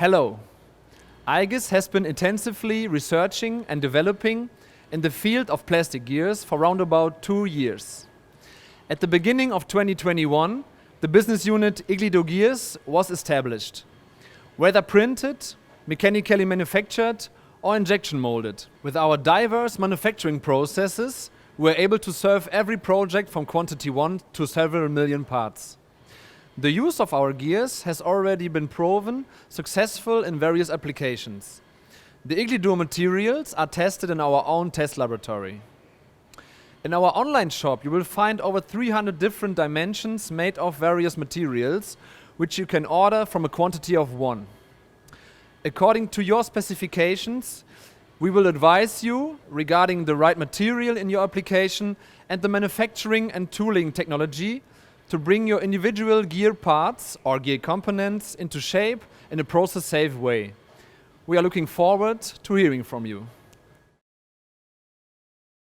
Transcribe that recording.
Hello. Igus has been intensively researching and developing in the field of plastic gears for around about 2 years. At the beginning of 2021, the business unit Iglidur Gears was established. Whether printed, mechanically manufactured or injection molded. With our diverse manufacturing processes, we're able to serve every project from quantity 1 to several million parts. The use of our gears has already been proven successful in various applications. The Iglidur materials are tested in our own test laboratory. In our online shop you will find over 300 different dimensions made of various materials, which you can order from a quantity of 1. According to your specifications, we will advise you regarding the right material in your application and the manufacturing and tooling technology to bring your individual gear parts or gear components into shape in a process-safe way. We are looking forward to hearing from you.